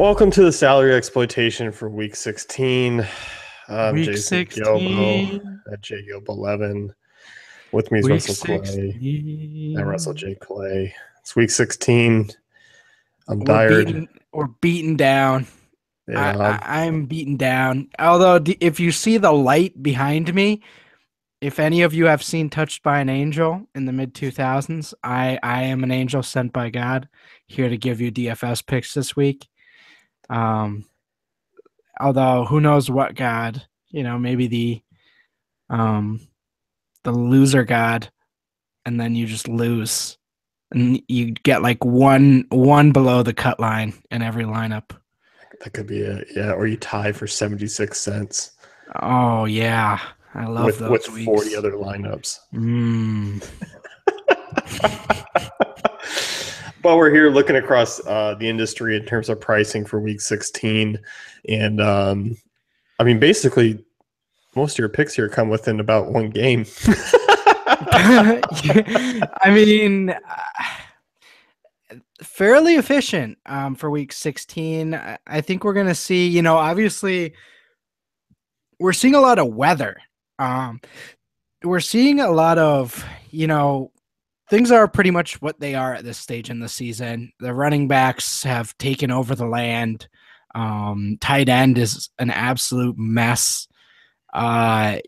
Welcome to the salary exploitation for week 16. I'm Week Jason Gilbo 16. at JGilbo11. With me is Week Russell Clay at Russell 16. J. Clay. It's week 16. I'm We're tired. beaten. We're beaten down. I, Yeah, I I'm beaten down. Although if you see the light behind me, if any of you have seen Touched by an Angel in the mid 2000s, I am an angel sent by God, here to give you DFS picks this week. Um, Although who knows what God, maybe um the loser God, and then you just lose. And you get like one below the cut line in every lineup. that could be it. Yeah, or you tie for 76 cents Oh yeah, I love with those 40 weeks. other lineups. Mm. But we're here looking across the industry in terms of pricing for week 16. And I mean, basically, most of your picks here come within about one game. I mean, fairly efficient for week 16. I think we're gonna see. Obviously, we're seeing a lot of weather. Um, we're seeing a lot of things are pretty much what they are at this stage in the season. The running backs have taken over the land. Tight end is an absolute mess. And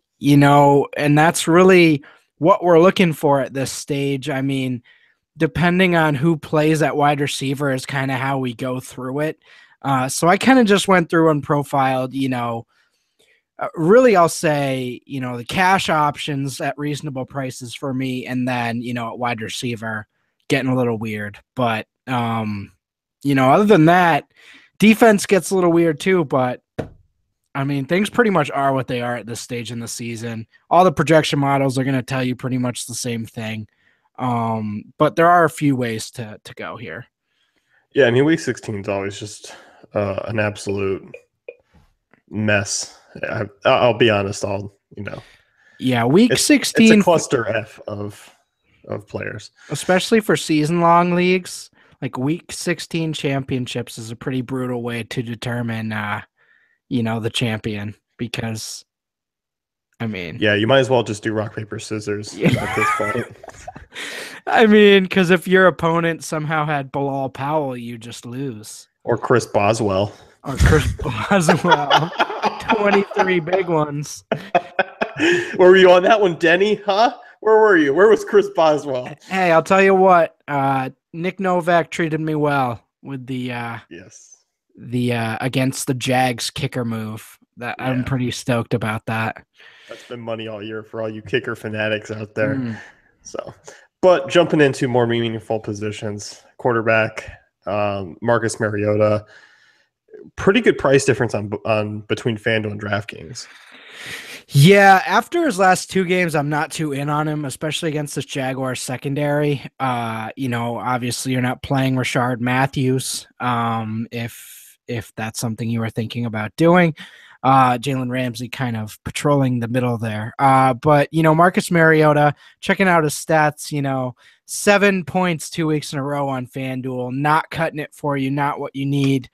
that's really what we're looking for at this stage. I mean, depending on who plays at wide receiver is kind of how we go through it. So I kind of just went through and profiled, really, I'll say, the cash options at reasonable prices for me, and then, at wide receiver, getting a little weird. But, other than that, defense gets a little weird too. But, I mean, things pretty much are what they are at this stage in the season. All the projection models are going to tell you pretty much the same thing. But there are a few ways to go here. Yeah, I mean, week 16 is always just an absolute mess. I'll be honest. Yeah, week it's a 16, cluster F of players. especially for season long leagues, like week 16 championships is a pretty brutal way to determine, the champion, because, I mean, Yeah, you might as well just do rock paper scissors at this point. I mean, because if your opponent somehow had Bilal Powell, you just lose. Or Chris Boswell. Or Chris Boswell, 23 big ones. Where were you on that one, Denny? Huh? Where were you? Where was Chris Boswell? Hey, I'll tell you what. Nick Novak treated me well with the Yes. against the Jags kicker move. That Yeah. I'm pretty stoked about that. That's been money all year for all you kicker fanatics out there. Mm. So, but jumping into more meaningful positions, quarterback, Marcus Mariota, pretty good price difference on between FanDuel and DraftKings. Yeah, after his last two games, I'm not too in on him, especially against this Jaguars secondary. Obviously you're not playing Rashard Matthews. If that's something you were thinking about doing. Jalen Ramsey kind of patrolling the middle there. But Marcus Mariota, checking out his stats, 7 points 2 weeks in a row on FanDuel, not cutting it for you, not what you need.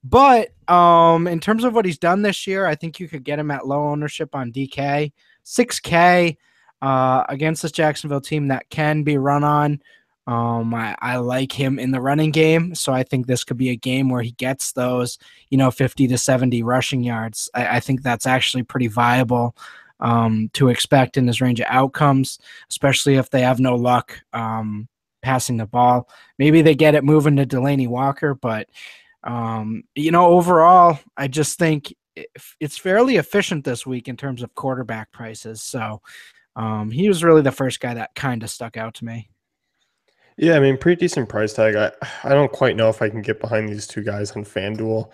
But in terms of what he's done this year, I think you could get him at low ownership on DK. 6K against this Jacksonville team that can be run on. I like him in the running game, so I think this could be a game where he gets those, 50 to 70 rushing yards. I think that's actually pretty viable to expect in his range of outcomes, especially if they have no luck passing the ball. Maybe they get it moving to Delaney Walker, but overall, I just think it's fairly efficient this week in terms of quarterback prices. So he was really the first guy that kind of stuck out to me. Yeah, I mean, pretty decent price tag. I don't quite know if I can get behind these two guys on FanDuel.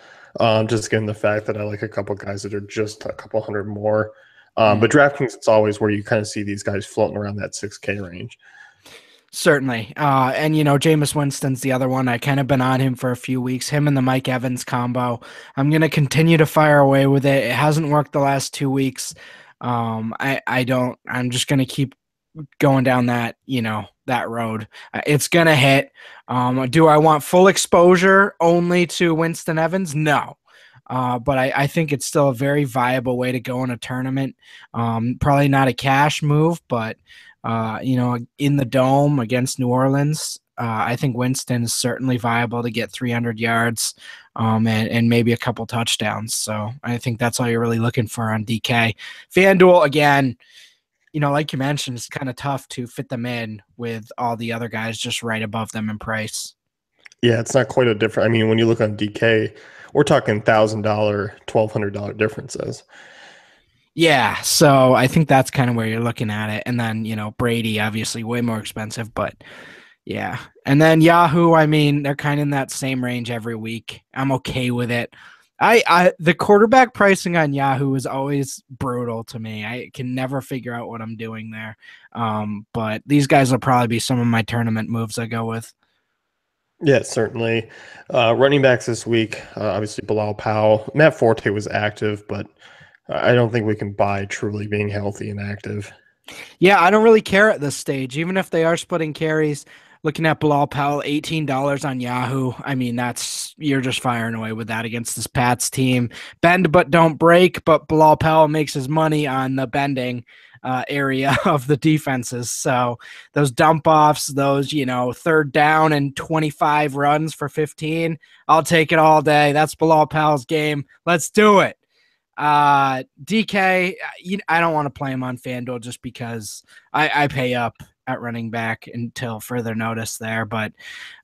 Just given the fact that I like a couple guys that are just a couple hundred more. But DraftKings, it's always where you kind of see these guys floating around that 6K range. Certainly. And Jameis Winston's the other one. I kind of been on him for a few weeks, him and the Mike Evans combo. I'm going to continue to fire away with it. It hasn't worked the last 2 weeks. I'm just going to keep going down that that road. It's going to hit. Do I want full exposure only to Winston Evans? No. But I think it's still a very viable way to go in a tournament. Probably not a cash move, but in the dome against New Orleans, I think Winston is certainly viable to get 300 yards and maybe a couple touchdowns. So I think that's all you're really looking for on DK. FanDuel, again, like you mentioned, it's kind of tough to fit them in with all the other guys just right above them in price. Yeah, it's not quite a different. I mean, when you look on DK, we're talking $1,000, $1,200 differences. Yeah, so I think that's kind of where you're looking at it. And then, Brady, obviously way more expensive, but yeah. And then Yahoo, I mean, they're kind of in that same range every week. I'm okay with it. The quarterback pricing on Yahoo is always brutal to me. I can never figure out what I'm doing there. But these guys will probably be some of my tournament moves I go with. Yeah, certainly. Running backs this week, obviously Bilal Powell. Matt Forte was active, but I don't think we can buy truly being healthy and active. Yeah, I don't really care at this stage. Even if they are splitting carries, looking at Bilal Powell, $18 on Yahoo. I mean, you're just firing away with that against this Pats team. Bend but don't break, but Bilal Powell makes his money on the bending area of the defenses. So those dump offs, those, third down and 25 runs for 15, I'll take it all day. That's Bilal Powell's game. Let's do it. DK, I don't want to play him on FanDuel just because I pay up at running back until further notice there. But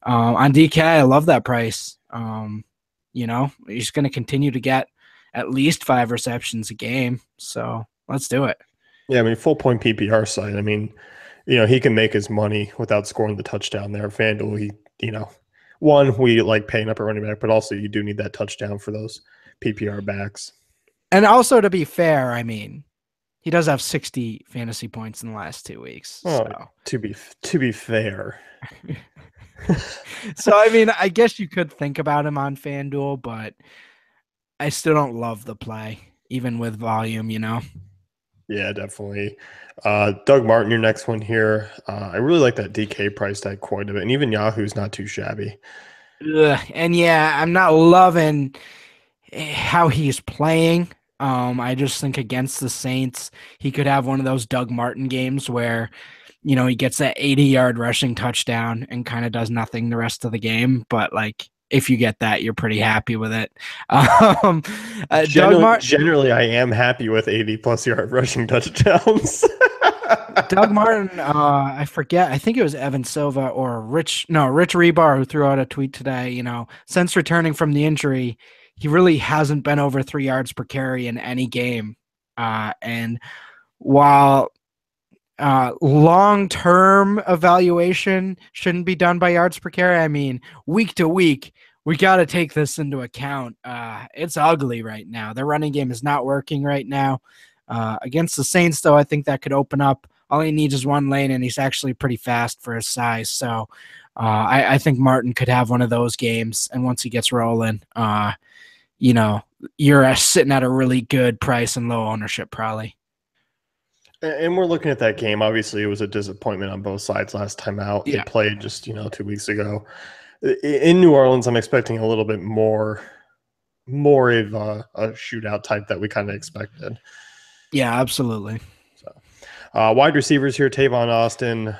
on DK, I love that price. He's going to continue to get at least 5 receptions a game. So let's do it. Yeah, I mean, full point PPR side. I mean, he can make his money without scoring the touchdown there. FanDuel, we like paying up a running back, but also you do need that touchdown for those PPR backs. And also, to be fair, I mean, he does have 60 fantasy points in the last 2 weeks. Oh, to be fair. So, I mean, I guess you could think about him on FanDuel, but I still don't love the play, even with volume, Yeah, definitely. Doug Martin, your next one here. I really like that DK price tag quite a bit, and even Yahoo's not too shabby. And yeah, I'm not loving how he's playing. I just think against the Saints, he could have one of those Doug Martin games where, he gets that 80-yard rushing touchdown and kind of does nothing the rest of the game. But if you get that, you're pretty happy with it. Generally, I am happy with 80+ yard rushing touchdowns. Doug Martin, I forget. I think it was Evan Silva or Rich Rebar who threw out a tweet today. Since returning from the injury, he really hasn't been over 3 yards per carry in any game. And while long-term evaluation shouldn't be done by yards per carry, I mean, week to week, we got to take this into account. It's ugly right now. Their running game is not working right now. Against the Saints, though, I think that could open up. All he needs is one lane, and he's actually pretty fast for his size. So I think Martin could have one of those games, and once he gets rolling, you're sitting at a really good price and low ownership probably. And we're looking at that game. Obviously, it was a disappointment on both sides last time out. Yeah. They played just 2 weeks ago. In New Orleans, I'm expecting a little bit more of a shootout type that we kind of expected. Yeah, absolutely. So, wide receivers here: Tavon Austin,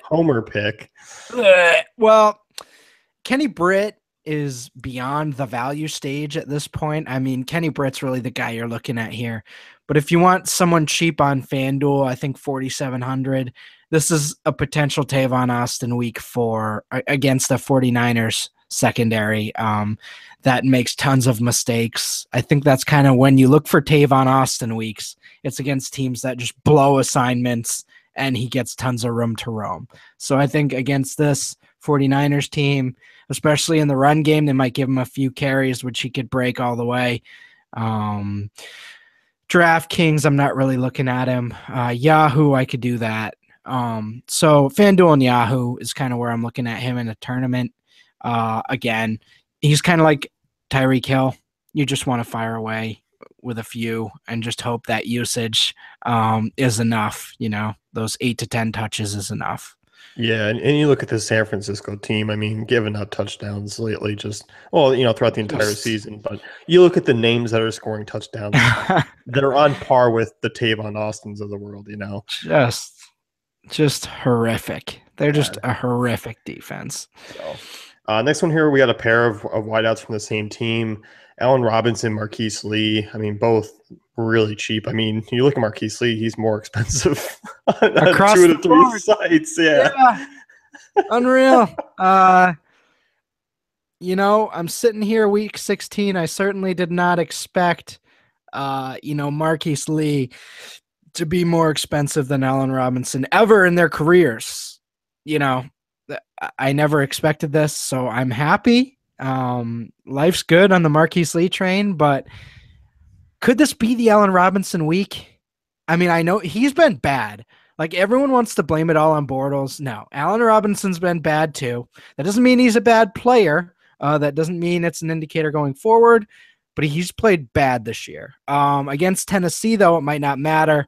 Homer pick. Well, Kenny Britt is beyond the value stage at this point. I mean, Kenny Britt's really the guy you're looking at here. But if you want someone cheap on FanDuel, I think 4,700. This is a potential Tavon Austin week 4 against the 49ers secondary that makes tons of mistakes. I think that's kind of when you look for Tavon Austin weeks. It's against teams that just blow assignments and he gets tons of room to roam. So I think against this 49ers team, especially in the run game, they might give him a few carries, which he could break all the way. DraftKings, I'm not really looking at him. Yahoo, I could do that. So FanDuel and Yahoo is kind of where I'm looking at him in a tournament. Again, he's kind of like Tyreek Hill. You just want to fire away with a few and just hope that usage is enough. Those 8 to 10 touches is enough. Yeah, and you look at the San Francisco team, I mean, giving up touchdowns lately throughout the entire season, but you look at the names that are scoring touchdowns, they're on par with the Tavon Austins of the world, Just horrific. They're just a horrific defense. So, next one here, we got a pair of wideouts from the same team. Allen Robinson, Marquise Lee. I mean, both really cheap. I mean, you look at Marquise Lee, he's more expensive on across 2 of the 3 sites. Yeah. Unreal. I'm sitting here week 16. I certainly did not expect, Marquise Lee to be more expensive than Allen Robinson ever in their careers. I never expected this, so I'm happy. Life's good on the Marquise Lee train, but could this be the Allen Robinson week? I mean, I know he's been bad. Like, everyone wants to blame it all on Bortles. No, Allen Robinson's been bad too. That doesn't mean he's a bad player. That doesn't mean it's an indicator going forward, but he's played bad this year. Against Tennessee, though, it might not matter.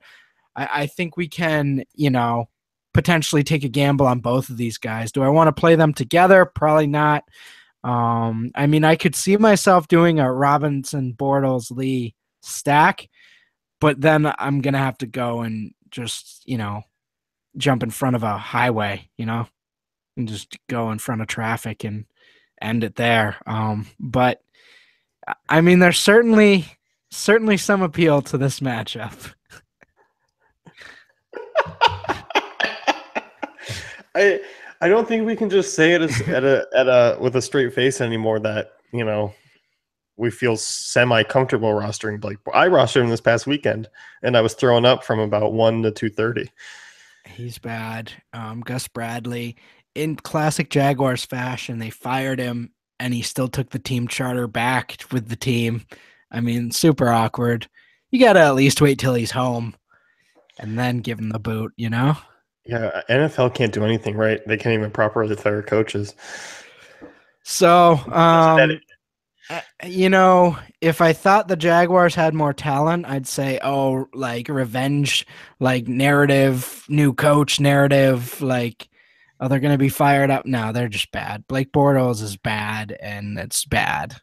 I think we can, potentially take a gamble on both of these guys. Do I want to play them together? Probably not. I mean, I could see myself doing a Robinson, Bortles, Lee stack, but then I'm going to have to go and just, jump in front of a highway, and just go in front of traffic and end it there. But I mean, there's certainly some appeal to this matchup. I don't think we can just say it with a straight face anymore that, we feel semi-comfortable rostering Blake. I rostered him this past weekend, and I was throwing up from about 1 to 230. He's bad. Gus Bradley, in classic Jaguars fashion, they fired him, and he still took the team charter back with the team. I mean, super awkward. You got to at least wait till he's home and then give him the boot, Yeah, NFL can't do anything, right? They can't even properly fire coaches. So, if I thought the Jaguars had more talent, I'd say, revenge, narrative, new coach narrative, they're going to be fired up. No, they're just bad. Blake Bortles is bad, and it's bad.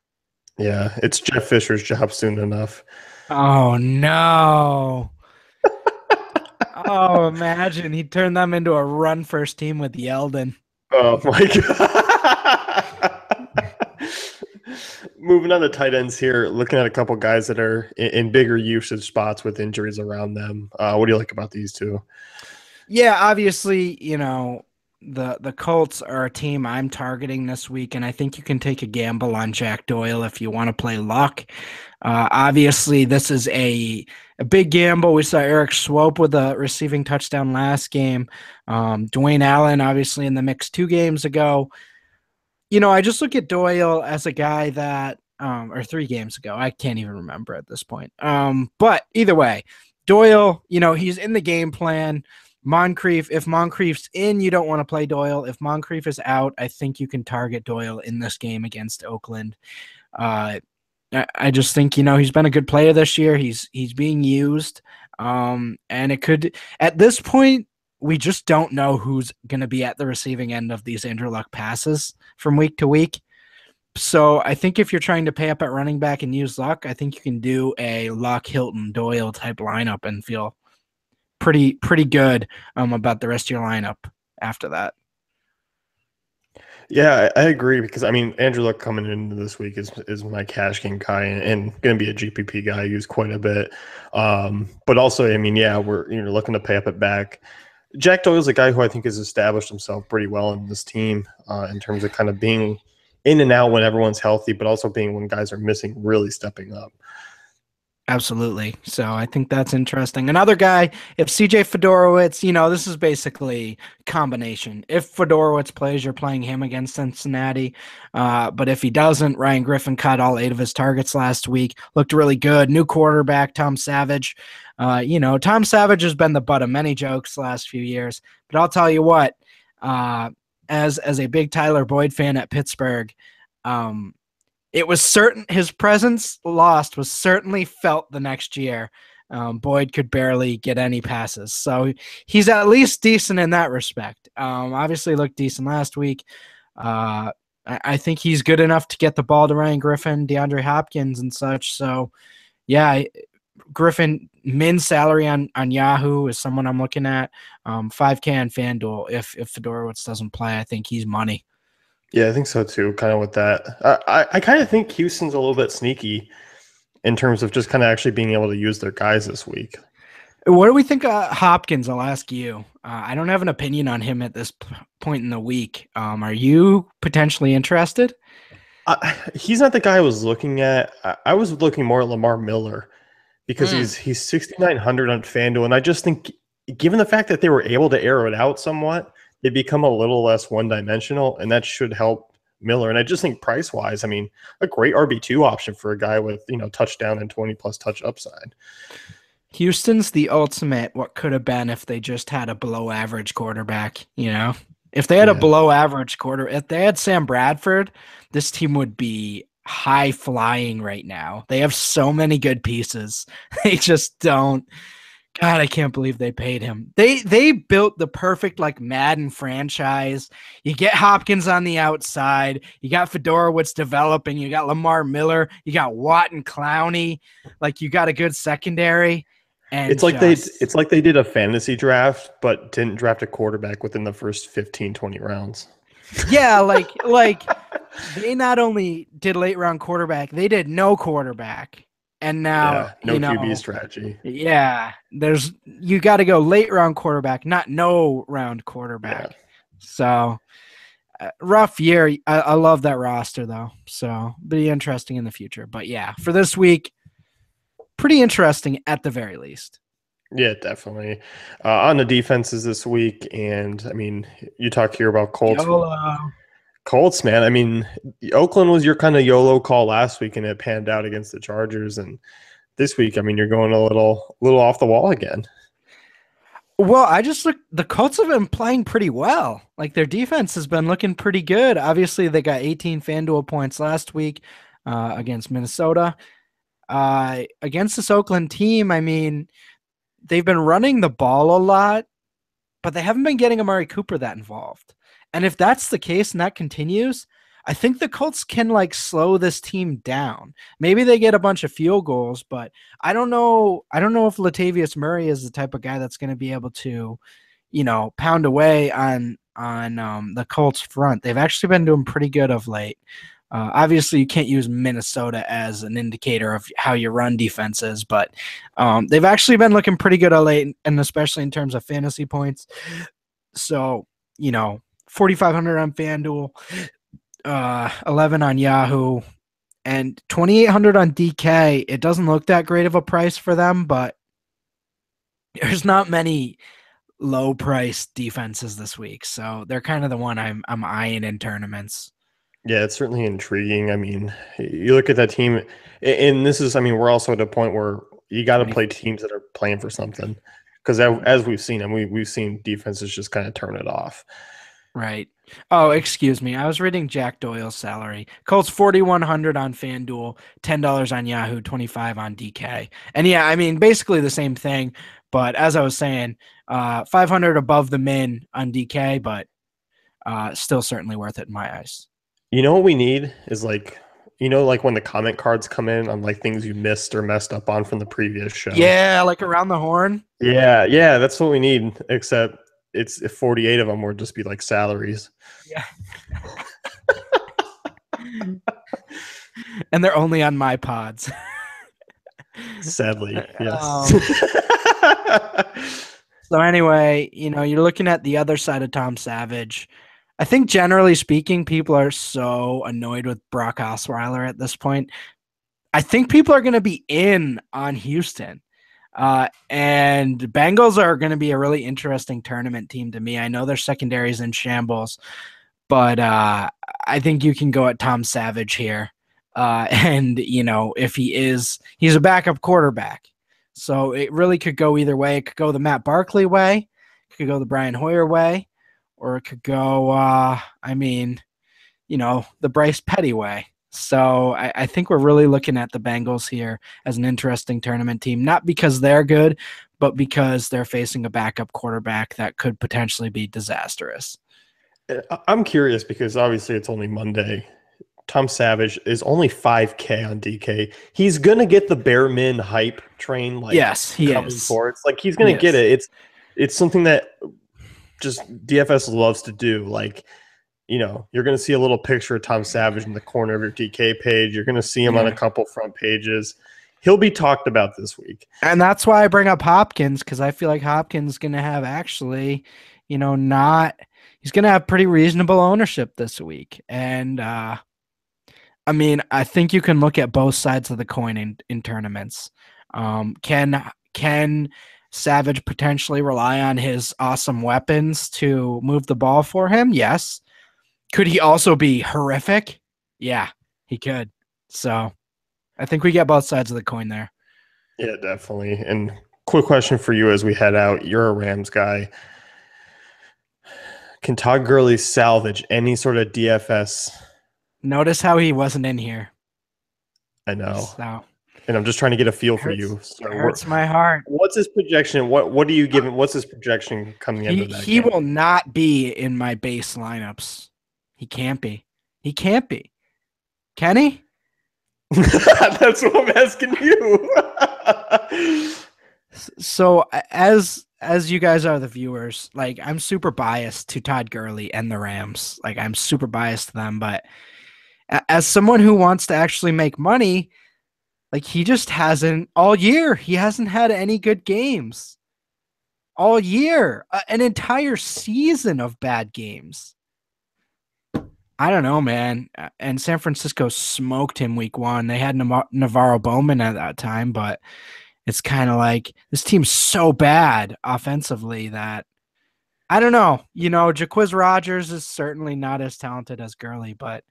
Yeah, it's Jeff Fisher's job soon enough. Oh, no. Oh, imagine he turned them into a run-first team with Yeldon. Oh, my God. Moving on to tight ends here, looking at a couple guys that are in bigger usage spots with injuries around them. What do you like about these two? Yeah, obviously, the Colts are a team I'm targeting this week, and I think you can take a gamble on Jack Doyle if you want to play luck. Obviously, this is a big gamble. We saw Eric Swope with a receiving touchdown last game. Dwayne Allen, obviously, in the mix 2 games ago. I just look at Doyle as a guy that, or 3 games ago, I can't even remember at this point. But either way, Doyle, he's in the game plan. Moncrief, if Moncrief's in, you don't want to play Doyle. If Moncrief is out, I think you can target Doyle in this game against Oakland. I just think, he's been a good player this year. He's being used. And it could, at this point, we just don't know who's going to be at the receiving end of these Andrew Luck passes from week to week. So I think if you're trying to pay up at running back and use Luck, I think you can do a Luck, Hilton, Doyle type lineup and feel pretty good about the rest of your lineup after that. Yeah, I agree because, Andrew Luck coming into this week is my cash game guy and going to be a GPP guy I use quite a bit. But also, we're looking to pay up at back. Jack Doyle's a guy who I think has established himself pretty well in this team in terms of kind of being in and out when everyone's healthy, but also being when guys are missing, really stepping up. Absolutely. So I think that's interesting. Another guy, if CJ Fedorowicz, this is basically combination. If Fedorowicz plays, you're playing him against Cincinnati. But if he doesn't, Ryan Griffin caught all 8 of his targets last week. Looked really good. New quarterback, Tom Savage. Tom Savage has been the butt of many jokes the last few years. But I'll tell you what, as a big Tyler Boyd fan at Pittsburgh, it was certain his presence lost was certainly felt the next year. Boyd could barely get any passes. So he's at least decent in that respect. Obviously looked decent last week. I think he's good enough to get the ball to Ryan Griffin, DeAndre Hopkins, and such. So, yeah, Griffin, min salary on Yahoo is someone I'm looking at. 5K on FanDuel. If Fedorowicz doesn't play, I think he's money. Yeah, I think so too. Kind of with that, I kind of think Houston's a little bit sneaky in terms of just kind of actually being able to use their guys this week. What do we think of Hopkins? I'll ask you. I don't have an opinion on him at this point in the week. Are you potentially interested? He's not the guy I was looking at. I was looking more at Lamar Miller because he's 6,900 on FanDuel, and I just think, given the fact that they were able to arrow it out somewhat, they become a little less one-dimensional, and that should help Miller. And I just think price-wise, I mean, a great RB2 option for a guy with, touchdown and 20-plus touch upside. Houston's the ultimate what could have been if they just had a below-average quarterback, If they had a below-average if they had Sam Bradford, this team would be high-flying right now. They have so many good pieces. They just don't. God, I can't believe they paid him. They built the perfect Madden franchise. You get Hopkins on the outside. You got Fedorowicz developing. You got Lamar Miller. You got Watt and Clowney. You got a good secondary. And it's like they did a fantasy draft, but didn't draft a quarterback within the first 15, 20 rounds. Yeah, they not only did late round quarterback, they did no quarterback. And now, no QB strategy. Yeah, you got to go late round quarterback, not no round quarterback. Yeah. So rough year. I love that roster though. So be interesting in the future. But yeah, for this week, pretty interesting at the very least. Yeah, definitely. On the defenses this week, and I mean, you talk here about Colts. Colts, man. I mean, Oakland was your kind of YOLO call last week, and it panned out against the Chargers. And this week, I mean, you're going a little off the wall again. Well, I just look. The Colts have been playing pretty well. Their defense has been looking pretty good. Obviously, they got 18 FanDuel points last week against Minnesota. Against this Oakland team, I mean, they've been running the ball a lot, but they haven't been getting Amari Cooper that involved. And if that's the case and that continues, I think the Colts can slow this team down. Maybe they get a bunch of field goals, but I don't know if Latavius Murray is the type of guy that's going to be able to, pound away on the Colts front. They've actually been doing pretty good of late. Obviously, you can't use Minnesota as an indicator of how your run defense is, but they've actually been looking pretty good of late, and especially in terms of fantasy points. So, 4,500 on FanDuel, 11 on Yahoo, and 2,800 on DK. It doesn't look that great of a price for them, but there's not many low-priced defenses this week, so they're kind of the one I'm eyeing in tournaments. Yeah, it's certainly intriguing. I mean, you look at that team, and this is, I mean, we're also at a point where you got to play teams that are playing for something, because as we've seen, and we've seen defenses just kind of turn it off. Right. Oh, excuse me. I was reading Jack Doyle's salary. Colts 4,100 on FanDuel, $10 on Yahoo, 25 on DK. And yeah, I mean, basically the same thing. But as I was saying, 500 above the min on DK, but still certainly worth it in my eyes. You know what we need is when the comment cards come in on things you missed or messed up on from the previous show. Yeah, around the horn. Yeah, that's what we need. Except it's 48 of them would just be salaries. Yeah. And they're only on my pods. Sadly, yes. So anyway, you're looking at the other side of Tom Savage. I think generally speaking, people are so annoyed with Brock Osweiler at this point. I think people are going to be in on Houston. And Bengals are going to be a really interesting tournament team to me. I know their secondary is in shambles, but I think you can go at Tom Savage here. And, if he's a backup quarterback. So it really could go either way. It could go the Matt Barkley way. It could go the Brian Hoyer way. Or it could go, the Bryce Petty way. So I think we're really looking at the Bengals here as an interesting tournament team, not because they're good, but because they're facing a backup quarterback that could potentially be disastrous. I'm curious because obviously it's only Monday. Tom Savage is only 5K on DK. He's gonna get the bare min hype train like Yes, he coming is. towards. Like he's He gonna get is. it. It's something that just DFS loves to do. Like, you're gonna see a little picture of Tom Savage in the corner of your DK page. You're gonna see him on a couple front pages. He'll be talked about this week. And that's why I bring up Hopkins, because I feel like Hopkins is gonna have actually, not he's gonna have pretty reasonable ownership this week. And I mean, I think you can look at both sides of the coin in tournaments. Can Savage potentially rely on his awesome weapons to move the ball for him? Yes. Could he also be horrific? Yeah, he could. So I think we get both sides of the coin there. Yeah, definitely. And quick question for you as we head out. You're a Rams guy. Can Todd Gurley salvage any sort of DFS? Notice how he wasn't in here. I know. So, and I'm just trying to get a feel for you. So it hurts my heart. What's his projection? What do you give him? What's his projection coming into that He game? will not be in my base lineups. He can't be. He can't be. Can he? That's what I'm asking you. So as you guys are the viewers, like I'm super biased to Todd Gurley and the Rams. Like I'm super biased to them, but as someone who wants to actually make money, like he just hasn't all year. He hasn't had any good games all year. An entire season of bad games. I don't know, man. And San Francisco smoked him week 1. They had Navarro Bowman at that time, but it's kind of like this team's so bad offensively that I don't know. Jaquiz Rodgers is certainly not as talented as Gurley, but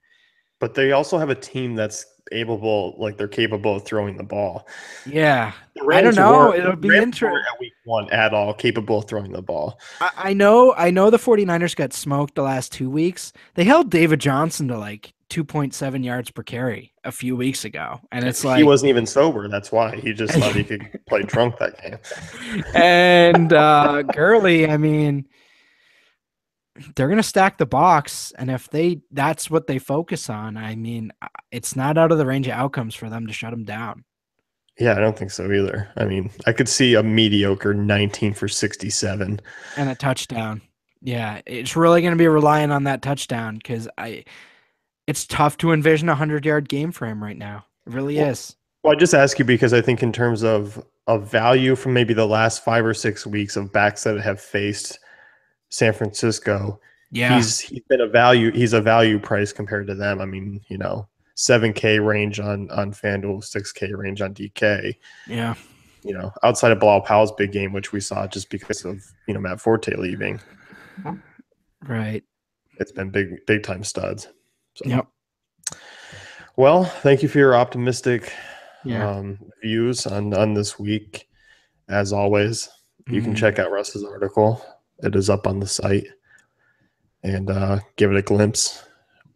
they also have a team that's they're capable of throwing the ball. Yeah, I don't know. It'll be interesting at week 1 at all capable of throwing the ball. I know the 49ers got smoked the last 2 weeks. They held David Johnson to like 2.7 yards per carry a few weeks ago. And it's like he wasn't even sober. That's why he just thought he could play drunk that game. And Gurley, I mean, they're going to stack the box. And if that's what they focus on, I mean, it's not out of the range of outcomes for them to shut him down. Yeah, I don't think so either. I mean, I could see a mediocre 19 for 67 and a touchdown. Yeah, it's really going to be relying on that touchdown because it's tough to envision a 100-yard game for him right now. It really is. Well, I just ask you because I think in terms of value from maybe the last 5 or 6 weeks of backs that have faced San Francisco, he's been a value. He's a value price compared to them. I mean, 7K range on FanDuel, 6K range on DK. Yeah. Outside of Bilal Powell's big game, which we saw just because of, Matt Forte leaving. Right. It's been big time studs. So. Yep. Well, thank you for your optimistic views on this week. As always, you can check out Russ's article. It is up on the site. And give it a glimpse.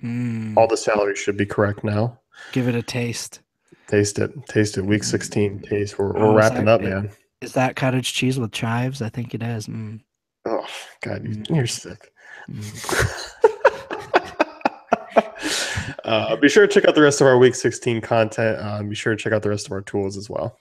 All the salaries should be correct now. Give it a taste. Taste it. Week 16 taste. We're wrapping up, man. Is that cottage cheese with chives? I think it is. Oh God, you're sick. Be sure to check out the rest of our Week 16 content. Be sure to check out the rest of our tools as well.